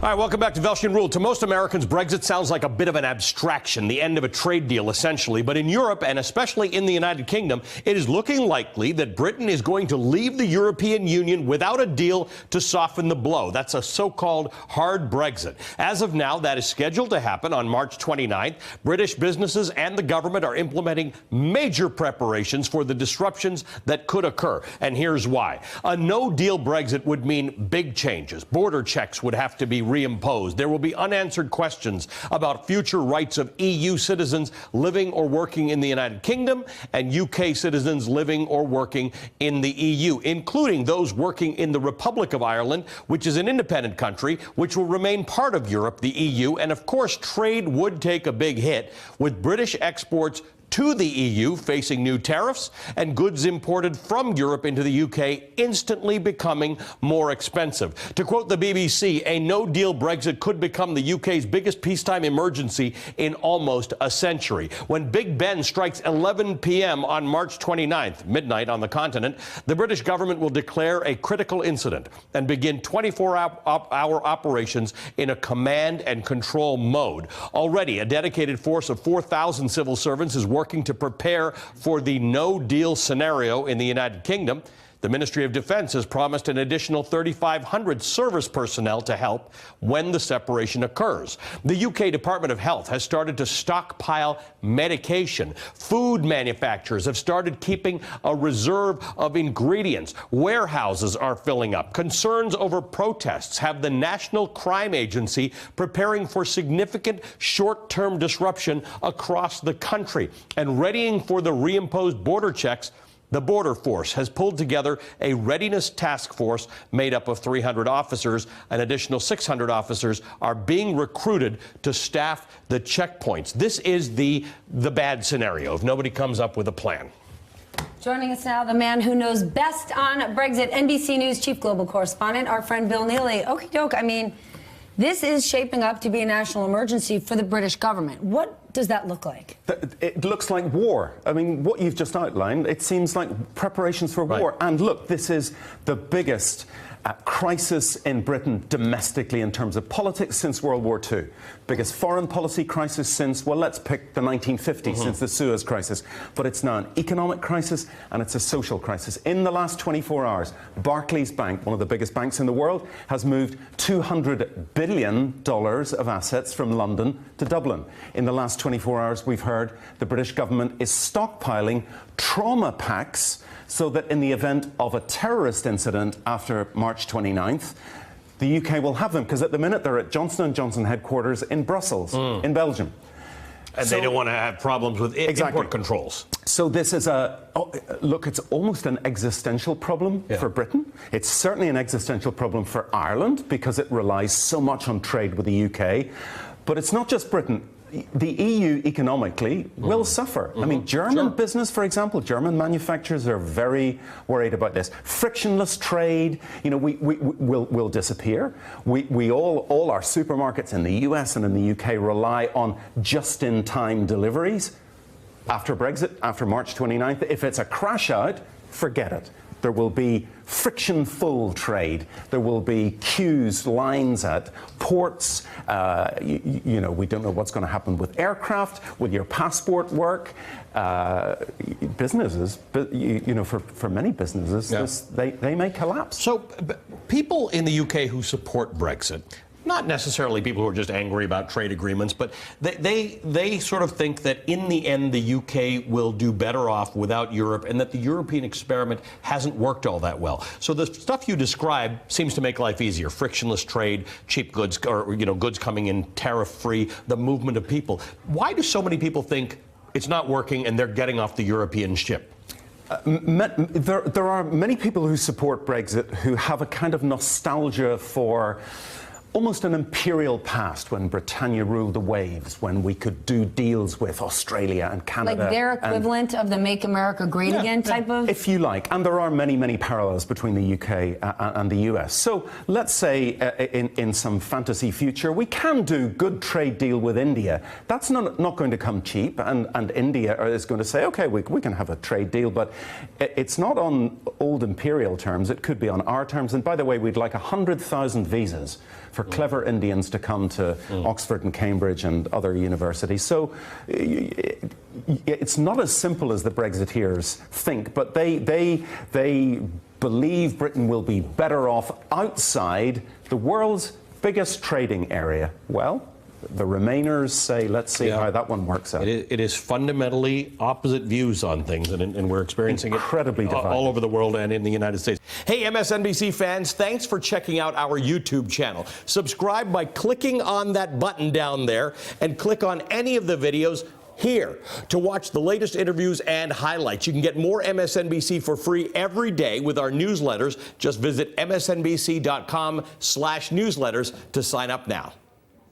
All right, welcome back to Velshi Ruhle. To most Americans, Brexit sounds like a bit of an abstraction, the end of a trade deal, essentially. But in Europe, and especially in the United Kingdom, it is looking likely that Britain is going to leave the European Union without a deal to soften the blow. That's a so-called hard Brexit. As of now, that is scheduled to happen on March 29th. British businesses and the government are implementing major preparations for the disruptions that could occur. And here's why. A no-deal Brexit would mean big changes. Border checks would have to be reimposed. There will be unanswered questions about future rights of EU citizens living or working in the United Kingdom and UK citizens living or working in the EU, including those working in the Republic of Ireland, which is an independent country, which will remain part of Europe, the EU. And of course, trade would take a big hit with British exports to the EU facing new tariffs and goods imported from Europe into the UK instantly becoming more expensive. To quote the BBC, a no-deal Brexit could become the UK's biggest peacetime emergency in almost a century. When Big Ben strikes 11 p.m. on March 29th, midnight on the continent, the British government will declare a critical incident and begin 24-hour operations in a command and control mode. Already, a dedicated force of 4,000 civil servants is working to prepare for the no-deal scenario in the United Kingdom. The Ministry of Defense has promised an additional 3,500 service personnel to help when the separation occurs. The UK Department of Health has started to stockpile medication. Food manufacturers have started keeping a reserve of ingredients. Warehouses are filling up. Concerns over protests have the National Crime Agency preparing for significant short-term disruption across the country. And readying for the reimposed border checks, the Border Force has pulled together a readiness task force made up of 300 officers. An additional 600 officers are being recruited to staff the checkpoints. This is the bad scenario if nobody comes up with a plan. Joining us now, the man who knows best on Brexit, NBC News chief global correspondent, our friend Bill Neely. Okie doke, I mean, this is shaping up to be a national emergency for the British government. What does that look like? It looks like war. I mean, what you've just outlined, it seems like preparations for war. And look, this is the biggest crisis in Britain domestically in terms of politics since World War II. Biggest foreign policy crisis since, well, let's pick the 1950s, since the Suez Crisis. But it's now an economic crisis and it's a social crisis. In the last 24 hours, Barclays Bank, one of the biggest banks in the world, has moved $200 billion of assets from London to Dublin. In the last 24 hours, we've heard the British government is stockpiling trauma packs so that in the event of a terrorist incident after March 29th, the UK will have them, because at the minute they're at Johnson & Johnson headquarters in Brussels, in Belgium. And they don't want to have problems with import controls. So this is look, it's almost an existential problem for Britain. It's certainly an existential problem for Ireland because it relies so much on trade with the UK. But it's not just Britain. The EU economically will suffer. I mean, German business, for example, German manufacturers are very worried about this. Frictionless trade, you know, will disappear. All our supermarkets in the US and in the UK rely on just-in-time deliveries. After Brexit, after March 29th, if it's a crash out, forget it. There will be friction-full trade. There will be queues, lines at ports. You know, we don't know what's going to happen with aircraft, with your passport work. Businesses, you know, for many businesses, they may collapse. So people in the UK who support Brexit, not necessarily people who are just angry about trade agreements, but they sort of think that in the end the UK will do better off without Europe and that the European experiment hasn't worked all that well. So the stuff you describe seems to make life easier. Frictionless trade, cheap goods, or, you know, goods coming in tariff-free, the movement of people. Why do so many people think it's not working and they're getting off the European ship? There are many people who support Brexit who have a kind of nostalgia for almost an imperial past, when Britannia ruled the waves, when we could do deals with Australia and Canada. Like their equivalent of the Make America Great Again type of? If you like. And there are many, many parallels between the UK and the US. So let's say in some fantasy future, we can do good trade deal with India. That's not going to come cheap. And India is going to say, OK, we can have a trade deal. But it's not on old imperial terms. It could be on our terms. And by the way, we'd like 100,000 visas for for clever Indians to come to Oxford and Cambridge and other universities. So it's not as simple as the Brexiteers think, but they believe Britain will be better off outside the world's biggest trading area. Well, the Remainers say, let's see how that one works out. It is fundamentally opposite views on things, and we're experiencing incredibly it all over the world and in the United States. Hey, MSNBC fans, thanks for checking out our YouTube channel. Subscribe by clicking on that button down there and click on any of the videos here to watch the latest interviews and highlights. You can get more MSNBC for free every day with our newsletters. Just visit msnbc.com/newsletters to sign up now.